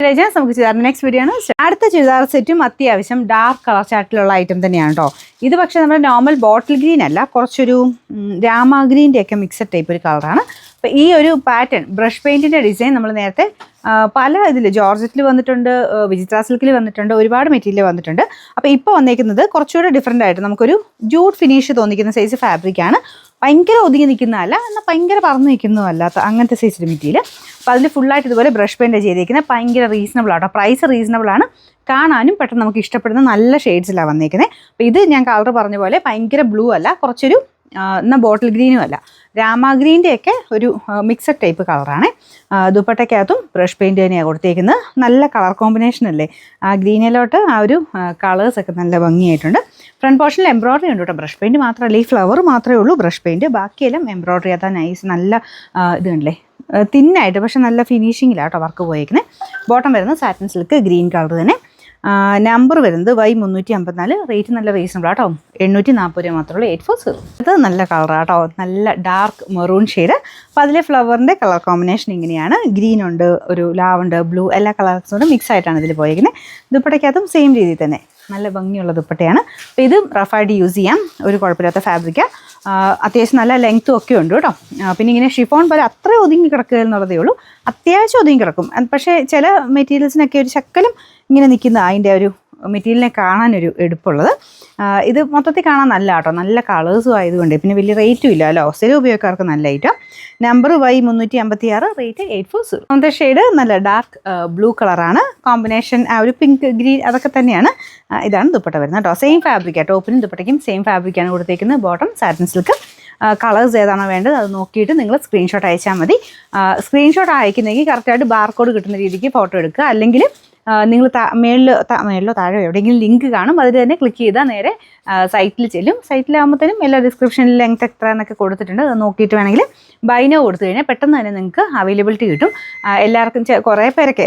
നമുക്ക് ചുരിദാറിന്റെ next video ആണ്. അടുത്ത ചുരിദാർ സെറ്റും അത്യാവശ്യം ഡാർക്ക് കളർ ചാർട്ടിലുള്ള ഐറ്റം തന്നെയാണ് കേട്ടോ. ഇത് പക്ഷേ നമ്മുടെ നോർമൽ ബോട്ടിൽ ഗ്രീൻ അല്ല, കുറച്ചൊരു രാമ ഗ്രീൻ്റെ ഒക്കെ മിക്സഡ് ടൈപ്പ് ഒരു കളറാണ്. അപ്പോൾ ഈ ഒരു പാറ്റേൺ ബ്രഷ് പെയിൻറ്റിൻ്റെ ഡിസൈൻ നമ്മൾ നേരത്തെ പല ഇതിൽ ജോർജറ്റിൽ വന്നിട്ടുണ്ട്, വിചിത്ര സിൽക്കിൽ വന്നിട്ടുണ്ട്, ഒരുപാട് മെറ്റീരിയൽ വന്നിട്ടുണ്ട്. അപ്പോൾ ഇപ്പോൾ വന്നേക്കുന്നത് കുറച്ചുകൂടെ ഡിഫറെൻ്റ് ആയിട്ട് നമുക്കൊരു ജൂട്ട് ഫിനിഷ് തോന്നിക്കുന്ന സൈസ് ഫാബ്രിക്കാണ്. ഭയങ്കര ഒതുങ്ങി നിൽക്കുന്നതല്ല, എന്നാൽ ഭയങ്കര പറന്ന് നിൽക്കുന്നതല്ലാത്ത അങ്ങനത്തെ സൈസിൽ മെറ്റീരിയൽ. അപ്പോൾ അതിൽ ഫുള്ളായിട്ട് ഇതുപോലെ ബ്രഷ് പെയിൻറ്റ് ചെയ്തേക്കുന്നത്. ഭയങ്കര റീസണബിൾ ആട്ടോ, പ്രൈസ് റീസണബിൾ ആണ്, കാണാനും പെട്ടെന്ന് നമുക്ക് ഇഷ്ടപ്പെടുന്ന നല്ല ഷെയ്ഡ്സിലാണ് വന്നേക്കുന്നത്. അപ്പോൾ ഇത് ഞാൻ കളർ പറഞ്ഞ പോലെ ഭയങ്കര ബ്ലൂ അല്ല, കുറച്ചൊരു എന്നാൽ ബോട്ടിൽ ഗ്രീനും അല്ല, രാമ ഗ്രീൻ്റെ ഒക്കെ ഒരു മിക്സഡ് ടൈപ്പ് കളറാണ്. ദുപ്പട്ടയ്ക്കകത്തും ബ്രഷ് പെയിൻറ്റ് തന്നെയാണ് കൊടുത്തേക്കുന്നത്. നല്ല കളർ കോമ്പിനേഷൻ അല്ലേ, ആ ഗ്രീനിലോട്ട് ആ ഒരു കളേഴ്സൊക്കെ നല്ല ഭംഗിയായിട്ടുണ്ട്. ഫ്രണ്ട് പോർഷനിൽ എംബ്രോയ്ഡറി ഉണ്ട് കേട്ടോ, ബ്രഷ് പെയിൻറ്റ് മാത്രമല്ല, ഈ ഫ്ലവർ മാത്രമേ ഉള്ളൂ ബ്രഷ് പെയിൻറ്റ്, ബാക്കിയെല്ലാം എംബ്രോയ്ഡറി അതാ നൈസ്, നല്ല ഇതുണ്ടല്ലേ, തിന്നായിട്ട് പക്ഷെ നല്ല ഫിനിഷിങ്ങിലാണ് കേട്ടോ വർക്ക് പോയേക്കുന്നത്. ബോട്ടം വരുന്നത് സാറ്റിൻ സിൽക്ക് ഗ്രീൻ കളർ തന്നെ. നമ്പർ വരുന്നത് Y354, റേറ്റ് നല്ല റീസണബിൾ ആട്ടോ, 840 രൂപ മാത്രമേ ഉള്ളൂ, 840. ഇത് നല്ല കളറാട്ടോ, നല്ല ഡാർക്ക് മെറൂൺ ഷെയ്ഡ്. അപ്പോൾ അതിലെ ഫ്ലവറിൻ്റെ കളർ കോമ്പിനേഷൻ ഇങ്ങനെയാണ്, ഗ്രീൻ ഉണ്ട്, ഒരു ലാവൻഡർ, ബ്ലൂ, എല്ലാ കളേഴ്സും മിക്സ് ആയിട്ടാണ് ഇതിൽ പോയിരിക്കുന്നത്. ദുപ്പട്ടയ്ക്കകത്തും സെയിം രീതിയിൽ തന്നെ നല്ല ഭംഗിയുള്ള ദുപ്പട്ടയാണ്. അപ്പോൾ ഇത് റഫായിട്ട് യൂസ് ചെയ്യാം, ഒരു കുഴപ്പമില്ലാത്ത ഫാബ്രിക്കാണ്. അത്യാവശ്യം നല്ല ലെങ്ത്തും ഒക്കെ ഉണ്ട് കേട്ടോ. പിന്നെ ഇങ്ങനെ ഷിഫോൺ പോലെ അത്ര ഒതുങ്ങി കിടക്കുക എന്നുള്ളതേ ഉള്ളൂ, അത്യാവശ്യം ഒതുങ്ങി കിടക്കും. പക്ഷേ ചില മെറ്റീരിയൽസിനൊക്കെ ഒരു ശക്കലും ഇങ്ങനെ നിൽക്കുന്ന അതിൻ്റെ ഒരു മെറ്റീരിയലിനെ കാണാനൊരു എടുപ്പുള്ളത്. ഇത് മൊത്തത്തിൽ കാണാൻ നല്ല കേട്ടോ, നല്ല കളേഴ്സും ആയതുകൊണ്ട്, പിന്നെ വലിയ റേറ്റും ഇല്ല അല്ലോ, സ്ഥിരം ഉപയോഗക്കാർക്ക് നല്ല ഐറ്റം. Number Y356, rate 840. ഒന്നാമത്തെ ഷെയ്ഡ് നല്ല ഡാർക്ക് ബ്ലൂ കളറാണ്, കോമ്പിനേഷൻ ആ ഒരു പിങ്ക് ഗ്രീൻ അതൊക്കെ തന്നെയാണ്. ഇതാണ് ദുപ്പട്ട വരുന്നത് കേട്ടോ, സെയിം ഫാബ്രിക്കാണ്, ടോപ്പിനും ദുപ്പട്ടയ്ക്കും സെയിം ഫാബ്രിക്കാണ് കൊടുത്തേക്കുന്നത്. Bottom satin silk. കളേഴ്സ് ഏതാണോ വേണ്ടത് അത് നോക്കിയിട്ട് നിങ്ങൾ സ്ക്രീൻഷോട്ട് അയച്ചാൽ മതി. സ്ക്രീൻഷോട്ട് അയക്കുന്നെങ്കിൽ കറക്റ്റായിട്ട് ബാർകോഡ് കിട്ടുന്ന രീതിക്ക് ഫോട്ടോ എടുക്കുക, അല്ലെങ്കിൽ നിങ്ങൾ മേളിലോ താഴെയോ എവിടെയെങ്കിലും ലിങ്ക് കാണും, അതിൽ തന്നെ ക്ലിക്ക് ചെയ്താൽ നേരെ സൈറ്റിൽ ചെല്ലും. സൈറ്റിലാകുമ്പോഴത്തേനും എല്ലാ ഡിസ്ക്രിപ്ഷനിൽ ലെങ്ത് എത്ര എന്നൊക്കെ കൊടുത്തിട്ടുണ്ട്, അത് നോക്കിയിട്ട് വേണമെങ്കിൽ ബൈനോ കൊടുത്തു കഴിഞ്ഞാൽ പെട്ടെന്ന് തന്നെ നിങ്ങൾക്ക് അവൈലബിലിറ്റി കിട്ടും. എല്ലാവർക്കും കുറേ പേർക്ക്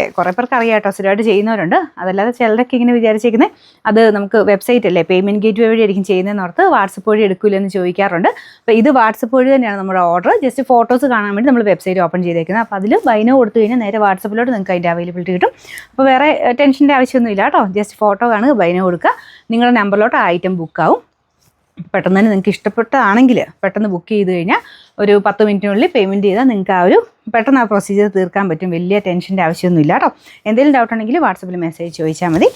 അറിയാം കേട്ടോ, സ്ഥിരമായിട്ട് ചെയ്യുന്നവരുണ്ട്. അതല്ലാതെ ചിലരൊക്കെ ഇങ്ങനെ വിചാരിച്ചിരിക്കുന്നത് അത് നമുക്ക് വെബ്സൈറ്റ് അല്ലേ, പേയ്മെൻറ്റ് ഗേറ്റ് വഴി ആയിരിക്കും ചെയ്യുന്നതെന്ന് ഓർത്ത് വാട്സപ്പ് വഴി എടുക്കില്ലെന്ന് ചോദിക്കാറുണ്ട്. അപ്പോൾ ഇത് വാട്സപ്പ് വഴി തന്നെയാണ് നമ്മുടെ ഓർഡർ. ജസ്റ്റ് ഫോട്ടോസ് കാണാൻ വേണ്ടി നമ്മൾ വെബ്സൈറ്റ് ഓപ്പൺ ചെയ്തേക്കുന്നത്. അപ്പോൾ അതിൽ ബൈനോ കൊടുത്തു കഴിഞ്ഞാൽ നേരെ വാട്സപ്പിലോട്ട് നിങ്ങൾക്ക് അതിൻ്റെ അവൈലബിലിറ്റി കിട്ടും. അപ്പോൾ വേറെ ടെൻഷൻ്റെ ആവശ്യമൊന്നുമില്ല കേട്ടോ, ജസ്റ്റ് ഫോട്ടോ കാണുക, ബൈനോ കൊടുക്കുക, നിങ്ങളുടെ നമ്പറിലോട്ട് ആ ഐറ്റം ബുക്കാവും. പെട്ടെന്ന് തന്നെ നിങ്ങൾക്ക് ഇഷ്ടപ്പെട്ടതാണെങ്കിൽ പെട്ടെന്ന് ബുക്ക് ചെയ്ത് കഴിഞ്ഞാൽ ഒരു 10 മിനിറ്റിനുള്ളിൽ പേയ്മെൻറ്റ് ചെയ്താൽ നിങ്ങൾക്ക് ആ ഒരു പെട്ടെന്ന് ആ പ്രൊസീജിയർ തീർക്കാൻ പറ്റും. വലിയ ടെൻഷൻ്റെ ആവശ്യമൊന്നുമില്ല കേട്ടോ. എന്തെങ്കിലും ഡൗട്ട് ഉണ്ടെങ്കിൽ വാട്സപ്പിൽ മെസ്സേജ് ചോദിച്ചാൽ മതി.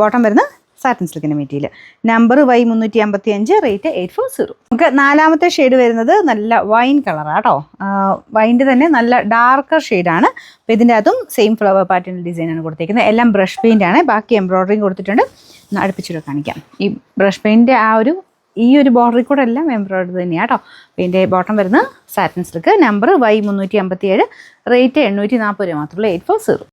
ബോട്ടം വരുന്ന സാറ്റിൻ സിൽക്കിൻ്റെ മെറ്റീരിയൽ. Number Y355, rate 840. നമുക്ക് നാലാമത്തെ ഷെയ്ഡ് വരുന്നത് നല്ല വൈൻ കളറാണ് കേട്ടോ, വൈൻ്റെ തന്നെ നല്ല ഡാർക്കർ ഷെയ്ഡാണ്. അപ്പോൾ ഇതിൻ്റെ അതും സെയിം ഫ്ലവർ പാറ്റേൺ ഡിസൈനാണ് കൊടുത്തിരിക്കുന്നത്. എല്ലാം ബ്രഷ് പെയിൻ്റ് ആണ്, ബാക്കി എംബ്രോയ്ഡറിയും കൊടുത്തിട്ടുണ്ട്. അടുപ്പിച്ചിട്ട് കാണിക്കാം. ഈ ബ്രഷ് പെയിൻറ്റ് ഈ ഒരു ബോർഡറിൽ കൂടെ എല്ലാം എംബ്രോയ്ഡറി തന്നെയാണ് കേട്ടോ. ഇതിൻ്റെ ബോട്ടം വരുന്നത് satin silk. Number Y357, rate 840 രൂപ മാത്രമേ ഉള്ളൂ, 840.